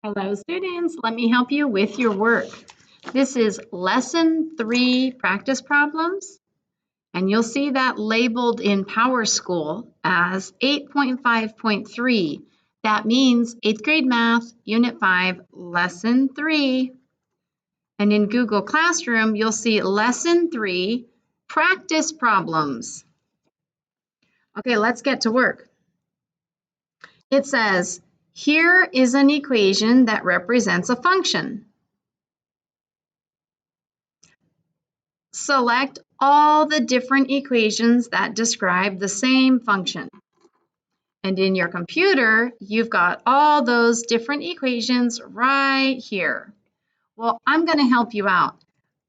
Hello students, let me help you with your work. This is lesson 3 practice problems, and you'll see that labeled in PowerSchool as 8.5.3. That means 8th grade math, unit 5, lesson 3. And in Google Classroom, you'll see lesson 3 practice problems. Okay, let's get to work. It says, here is an equation that represents a function. Select all the different equations that describe the same function. And in your computer, you've got all those different equations right here. Well, I'm going to help you out.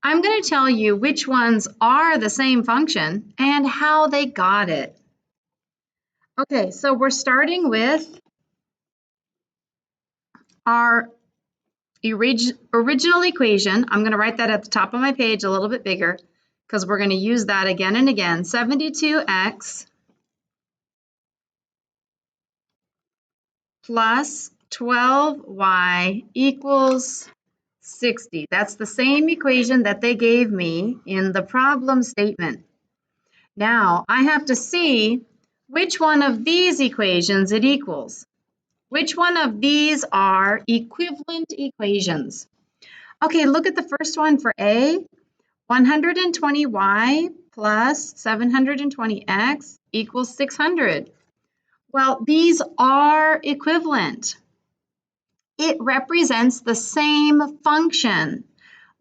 I'm going to tell you which ones are the same function and how they got it. Okay, so we're starting with our original equation. I'm going to write that at the top of my page a little bit bigger because we're going to use that again and again. 72x plus 12y equals 60. That's the same equation that they gave me in the problem statement. Now, I have to see which one of these equations it equals. Which one of these are equivalent equations? Okay, look at the first one for A. 120y plus 720x equals 600. Well, these are equivalent. It represents the same function.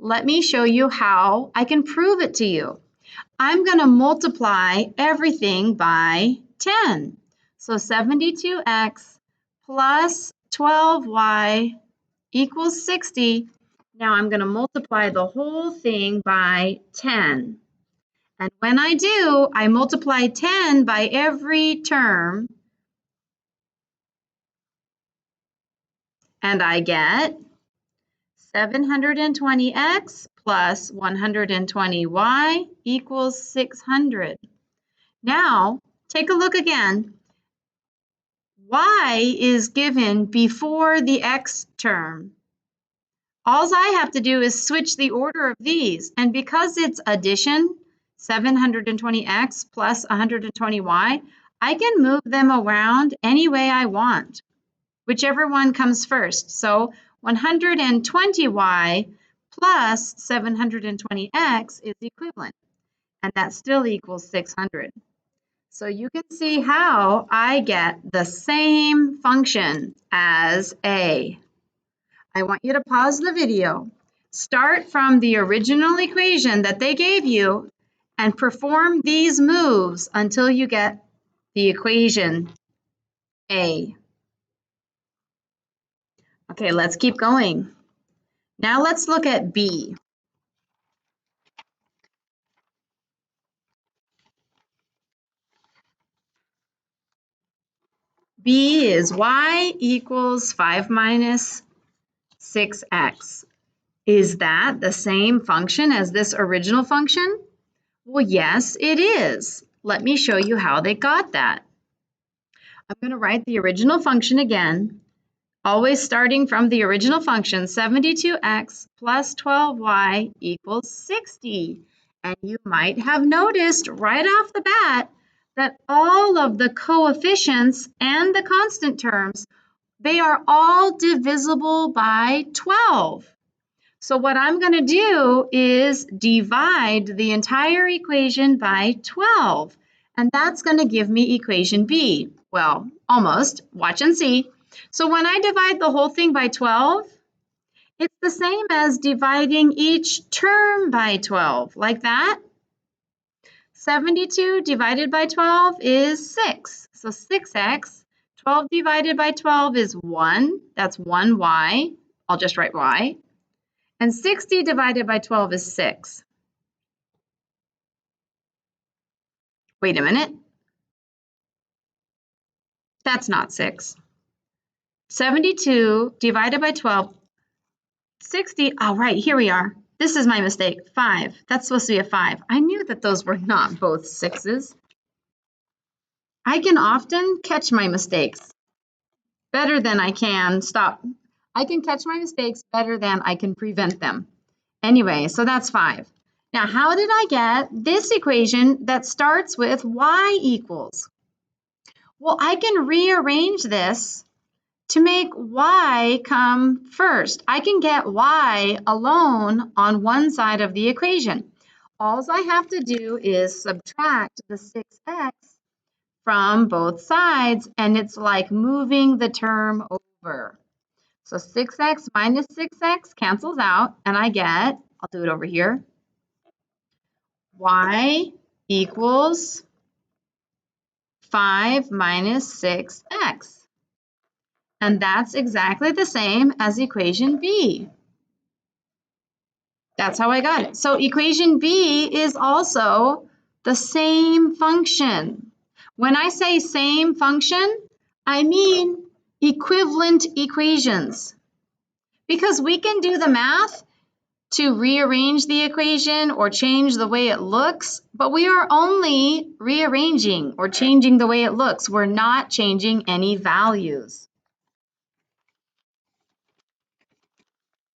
Let me show you how I can prove it to you. I'm going to multiply everything by 10. So 72x plus 12y equals 60. Now I'm going to multiply the whole thing by 10. And when I do, I multiply 10 by every term. And I get 720x plus 120y equals 600. Now, take a look again. Y is given before the x term. All I have to do is switch the order of these, and because it's addition, 720x plus 120y, I can move them around any way I want, whichever one comes first. So 120y plus 720x is equivalent, and that still equals 600. So you can see how I get the same function as A. I want you to pause the video, start from the original equation that they gave you, and perform these moves until you get the equation A. Okay, let's keep going. Now let's look at B. B is y equals 5 minus 6x. Is that the same function as this original function? Well, yes, it is. Let me show you how they got that. I'm going to write the original function again, always starting from the original function, 72x plus 12y equals 60. And you might have noticed right off the bat that all of the coefficients and the constant terms, they are all divisible by 12. So what I'm going to do is divide the entire equation by 12, and that's going to give me equation B. Well, almost. Watch and see. So when I divide the whole thing by 12, it's the same as dividing each term by 12, like that. 72 divided by 12 is 6. So 6x. 12 divided by 12 is 1. That's 1y. I'll just write y. And 60 divided by 12 is 6. Wait a minute. That's not 6. 72 divided by 12, 60. All right, here we are. This is my mistake. 5. That's supposed to be a 5. I knew that those were not both 6s. I can often catch my mistakes better than I can stop. I can catch my mistakes better than I can prevent them. Anyway, so that's 5. Now, how did I get this equation that starts with y equals? Well, I can rearrange this to make y come first. I can get y alone on one side of the equation. All I have to do is subtract the 6x from both sides, and it's like moving the term over. So 6x minus 6x cancels out, and I get, I'll do it over here, y equals 5 minus 6x. And that's exactly the same as equation B. That's how I got it. So equation B is also the same function. When I say same function, I mean equivalent equations. Because we can do the math to rearrange the equation or change the way it looks, but we are only rearranging or changing the way it looks. We're not changing any values.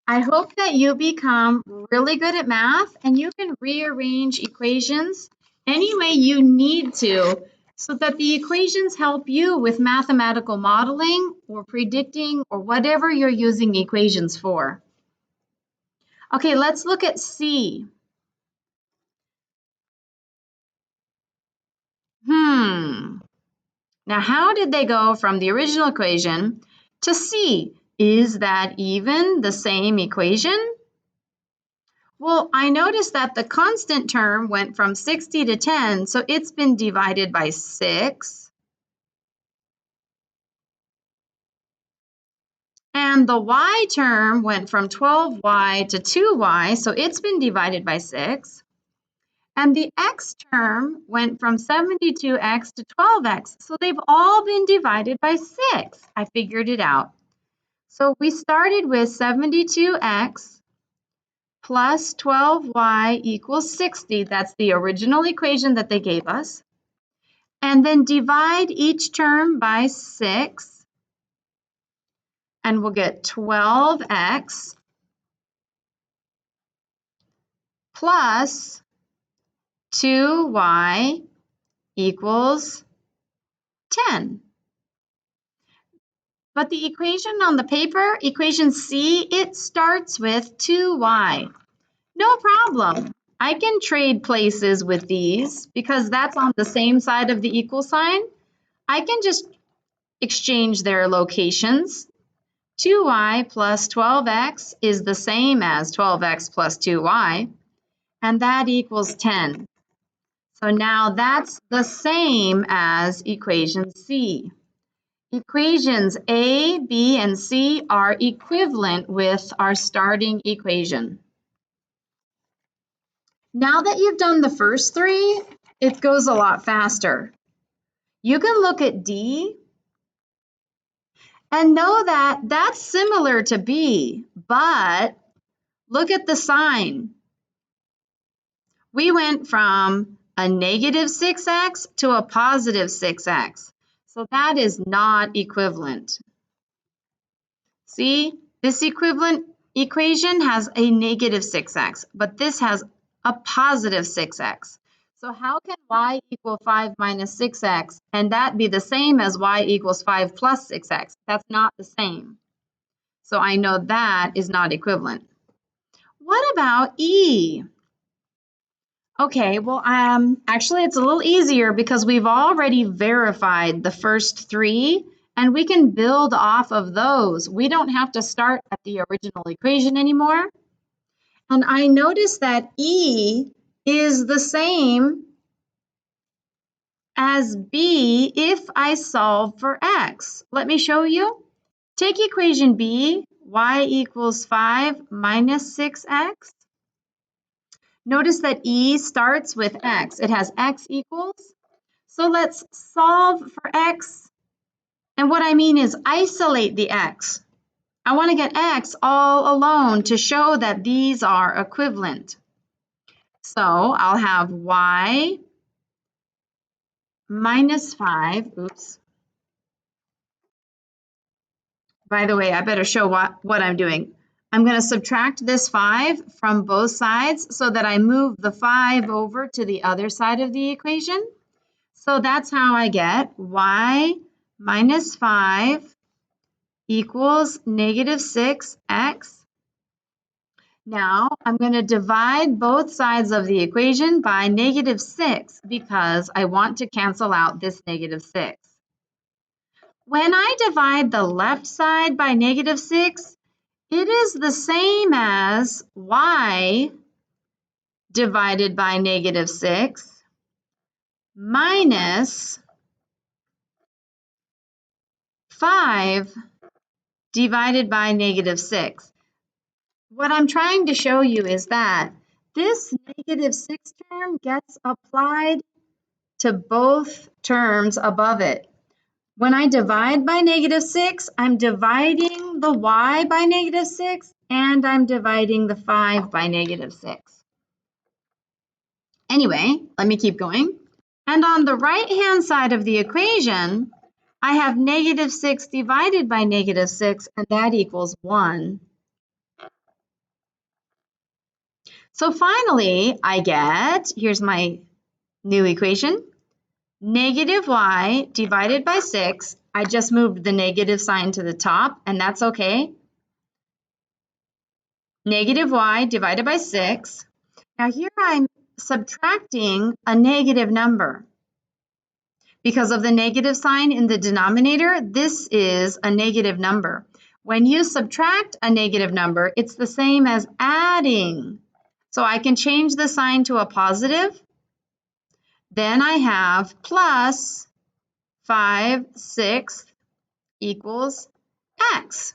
I hope that you become really good at math and you can rearrange equations any way you need to so that the equations help you with mathematical modeling or predicting or whatever you're using equations for. Okay, let's look at C. Now, how did they go from the original equation to C? Is that even the same equation? Well, I noticed that the constant term went from 60 to 10, so it's been divided by 6. And the y term went from 12y to 2y, so it's been divided by 6. And the x term went from 72x to 12x, so they've all been divided by 6. I figured it out. So we started with 72x plus 12y equals 60. That's the original equation that they gave us. And then divide each term by 6, and we'll get 12x plus 2y equals 10. But the equation on the paper, equation C, it starts with 2y. No problem. I can trade places with these because that's on the same side of the equal sign. I can just exchange their locations. 2y plus 12x is the same as 12x plus 2y, and that equals 10. So now that's the same as equation C. Equations A, B, and C are equivalent with our starting equation. Now that you've done the first 3, it goes a lot faster. You can look at D and know that that's similar to B, but look at the sign. We went from a negative 6x to a positive 6x. So that is not equivalent. See, this equivalent equation has a negative 6x, but this has a positive 6x. So how can y equal 5 minus 6x and that be the same as y equals 5 plus 6x? That's not the same. So I know that is not equivalent. What about E? Okay, well, actually it's a little easier because we've already verified the first 3 and we can build off of those. We don't have to start at the original equation anymore. And I noticed that E is the same as B if I solve for x. Let me show you. Take equation B, y equals 5 minus 6x. Notice that E starts with x. It has x equals. So let's solve for x. And what I mean is isolate the x. I want to get x all alone to show that these are equivalent. So I'll have y minus 5, By the way, I better show what I'm doing. I'm going to subtract this 5 from both sides so that I move the 5 over to the other side of the equation. So that's how I get y minus 5 equals negative 6x. Now I'm going to divide both sides of the equation by negative 6 because I want to cancel out this negative 6. When I divide the left side by negative 6, it is the same as y divided by negative 6 minus 5 divided by negative 6. What I'm trying to show you is that this negative 6 term gets applied to both terms above it. When I divide by negative 6, I'm dividing the y by negative 6, and I'm dividing the 5 by negative 6. Anyway, let me keep going. And on the right-hand side of the equation, I have negative 6 divided by negative 6, and that equals 1. So finally, I get, here's my new equation, negative y divided by 6. I just moved the negative sign to the top, and that's okay. Negative y divided by 6. Now here I'm subtracting a negative number. Because of the negative sign in the denominator, this is a negative number. When you subtract a negative number, it's the same as adding. So I can change the sign to a positive. Then I have plus 5/6 equals x.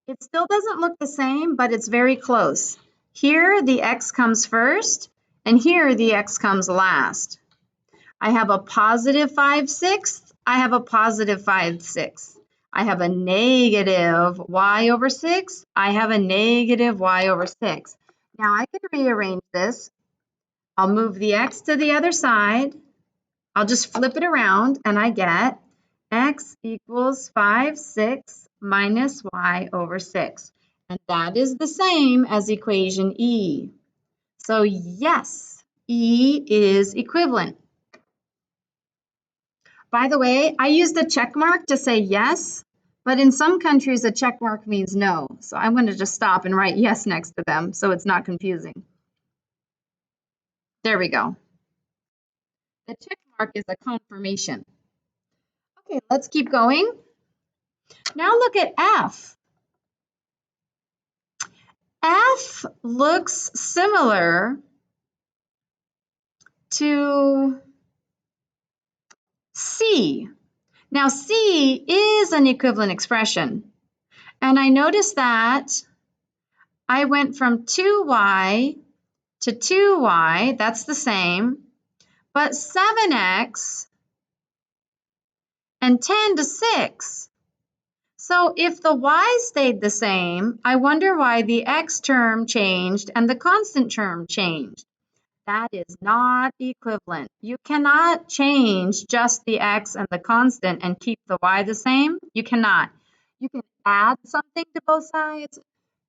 It still doesn't look the same, but it's very close. Here the x comes first, and here the x comes last. I have a positive 5/6. I have a positive 5/6. I have a negative y over 6. I have a negative y over 6. Now I can rearrange this. I'll move the x to the other side. I'll just flip it around, and I get x equals 5/6 minus y over 6. And that is the same as equation E. So yes, E is equivalent. By the way, I used a check mark to say yes, but in some countries a check mark means no. So I'm going to just stop and write yes next to them so it's not confusing. There we go. The check mark is a confirmation. Okay, let's keep going. Now look at F. F looks similar to C. Now C is an equivalent expression. And I noticed that I went from 2y to 2y, that's the same, but 7x and 10 to 6. So if the y stayed the same, I wonder why the x term changed and the constant term changed. That is not equivalent. You cannot change just the x and the constant and keep the y the same. You cannot. You can add something to both sides.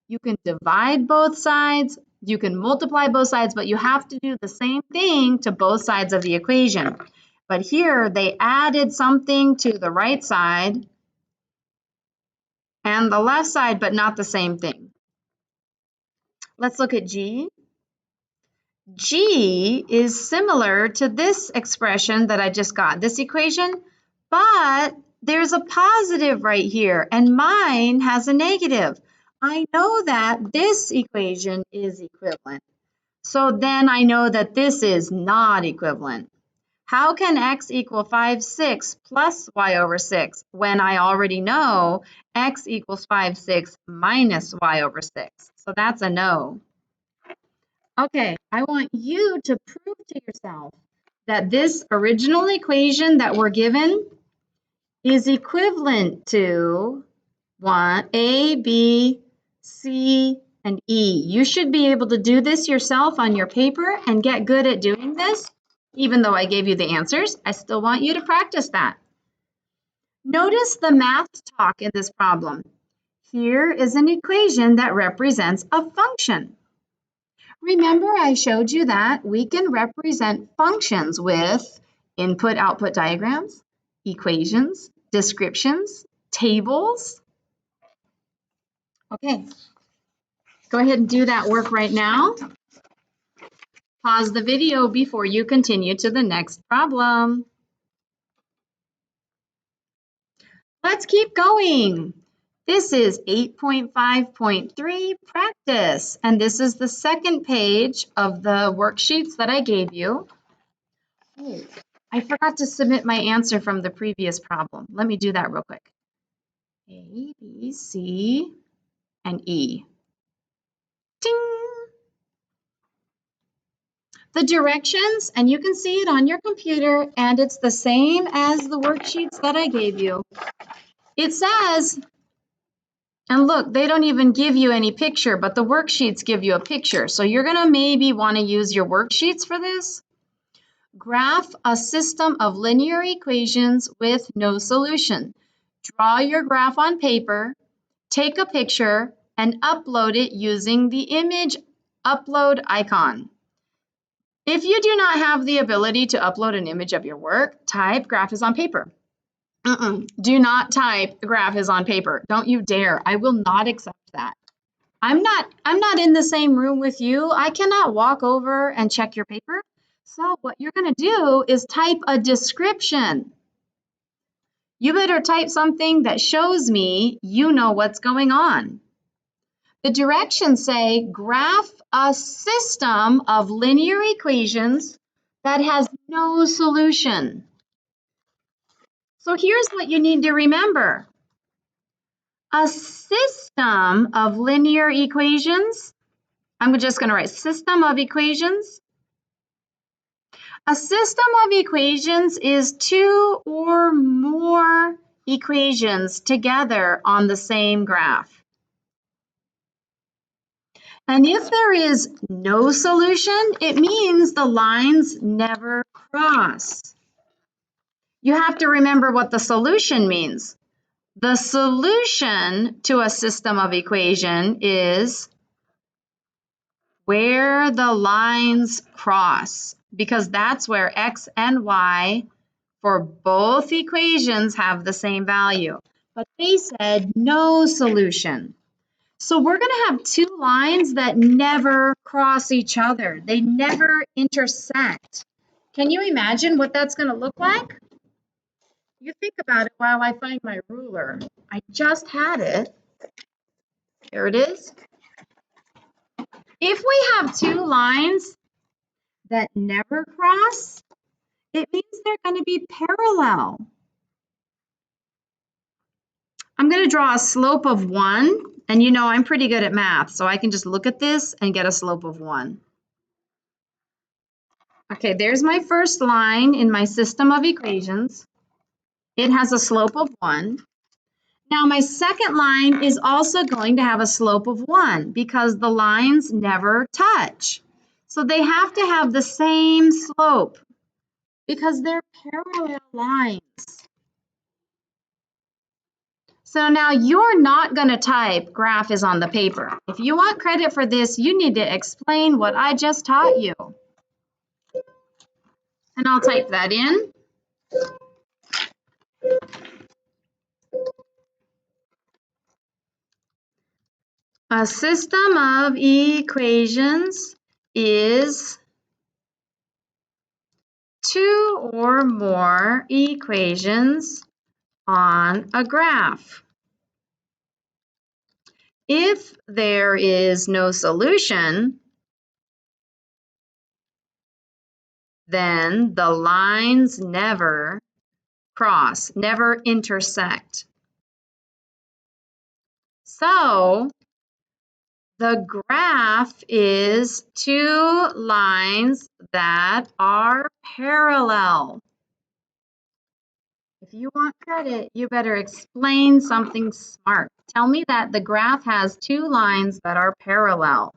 You can divide both sides. You can multiply both sides, but you have to do the same thing to both sides of the equation. But here they added something to the right side and the left side, but not the same thing. Let's look at G. G is similar to this expression that I just got, this equation, but there's a positive right here, and mine has a negative. I know that this equation is equivalent. So then I know that this is not equivalent. How can x equal 5/6 plus y over 6 when I already know x equals 5/6 minus y over 6? So that's a no. Okay, I want you to prove to yourself that this original equation that we're given is equivalent to A, B, C, and E. You should be able to do this yourself on your paper and get good at doing this. Even though I gave you the answers, I still want you to practice that. Notice the math talk in this problem. Here is an equation that represents a function. Remember I showed you that we can represent functions with input-output diagrams, equations, descriptions, tables. Okay, go ahead and do that work right now. Pause the video before you continue to the next problem. Let's keep going. This is 8.5.3 practice, and this is the second page of the worksheets that I gave you. Oh, I forgot to submit my answer from the previous problem. Let me do that real quick. A, B, C, and E. Ding! The directions, and you can see it on your computer, and it's the same as the worksheets that I gave you. It says, and look, they don't even give you any picture, but the worksheets give you a picture. So you're going to maybe want to use your worksheets for this. Graph a system of linear equations with no solution. Draw your graph on paper, take a picture, and upload it using the image upload icon. If you do not have the ability to upload an image of your work, type graph is on paper. Do not type graph is on paper. Don't you dare. I will not accept that. I'm not in the same room with you. I cannot walk over and check your paper. So what you're going to do is type a description. You better type something that shows me you know what's going on. The directions say graph a system of linear equations that has no solution. So here's what you need to remember. A system of linear equations, I'm just going to write system of equations. A system of equations is two or more equations together on the same graph. And if there is no solution, it means the lines never cross. You have to remember what the solution means. The solution to a system of equation is where the lines cross, because that's where x and y for both equations have the same value. But they said no solution. So we're going to have two lines that never cross each other. They never intersect. Can you imagine what that's going to look like? You think about it while I find my ruler. I just had it. There it is. If we have two lines that never cross, it means they're going to be parallel. I'm going to draw a slope of 1, and you know I'm pretty good at math, so I can just look at this and get a slope of 1. Okay, there's my first line in my system of equations. It has a slope of 1. Now my second line is also going to have a slope of 1 because the lines never touch. So they have to have the same slope because they're parallel lines. So now you're not going to type graph is on the paper. If you want credit for this, you need to explain what I just taught you. And I'll type that in. A system of equations is two or more equations on a graph. If there is no solution, then the lines never cross, never intersect. So the graph is two lines that are parallel. If you want credit, you better explain something smart. Tell me that the graph has two lines that are parallel.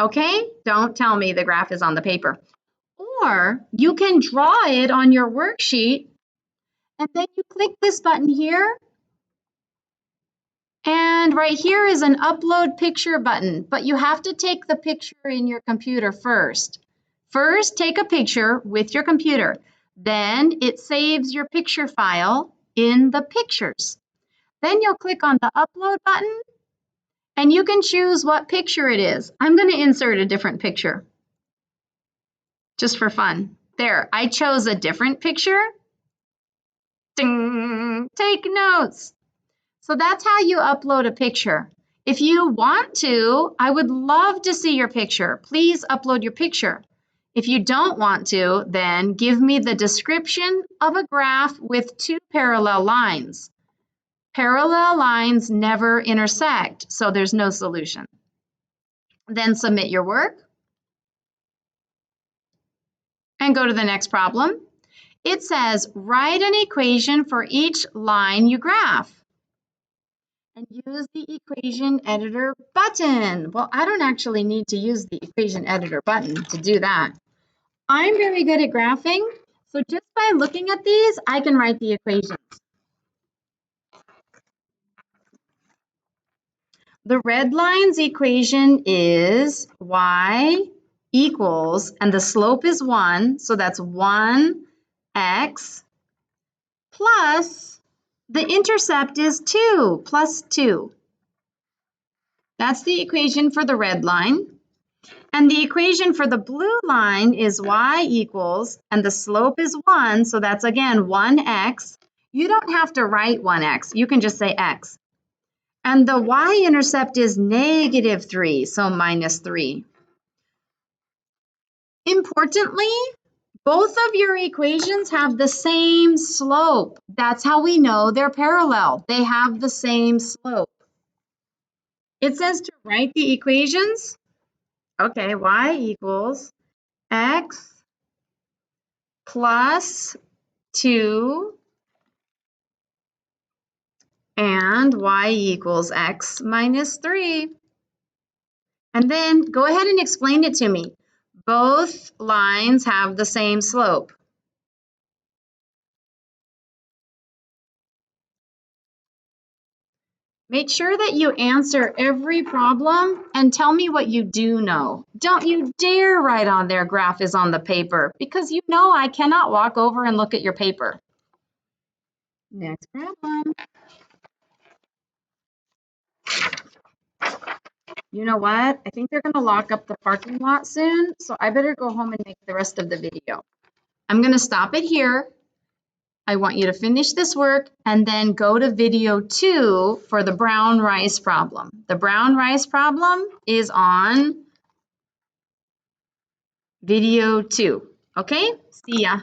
Okay? Don't tell me the graph is on the paper. Or you can draw it on your worksheet And then you click this button here. And right here is an upload picture button, but you have to take the picture in your computer first. First, take a picture with your computer. Then it saves your picture file in the pictures. Then you'll click on the upload button and you can choose what picture it is. I'm going to insert a different picture just for fun. There, I chose a different picture. Ding, take notes. So that's how you upload a picture. If you want to, I would love to see your picture. Please upload your picture. If you don't want to, then give me the description of a graph with two parallel lines. Parallel lines never intersect, so there's no solution. Then submit your work and go to the next problem. It says, write an equation for each line you graph. And use the equation editor button. Well, I don't actually need to use the equation editor button to do that. I'm very good at graphing, so just by looking at these, I can write the equations. The red line's equation is y equals, and the slope is 1, so that's 1x plus the intercept is 2 plus 2. That's the equation for the red line. And the equation for the blue line is y equals, and the slope is 1, so that's again 1x. You don't have to write 1x, you can just say x. And the y-intercept is -3, so -3. Importantly, both of your equations have the same slope. That's how we know they're parallel. They have the same slope. It says to write the equations. Okay, y equals x plus 2 and y equals x minus 3. And then go ahead and explain it to me. Both lines have the same slope. Make sure that you answer every problem and tell me what you do know. Don't you dare write on there graph is on the paper, because you know I cannot walk over and look at your paper. Next problem. You know what? I think they're going to lock up the parking lot soon, so I better go home and make the rest of the video. I'm going to stop it here. I want you to finish this work and then go to video 2 for the brown rice problem. The brown rice problem is on video 2. Okay? See ya.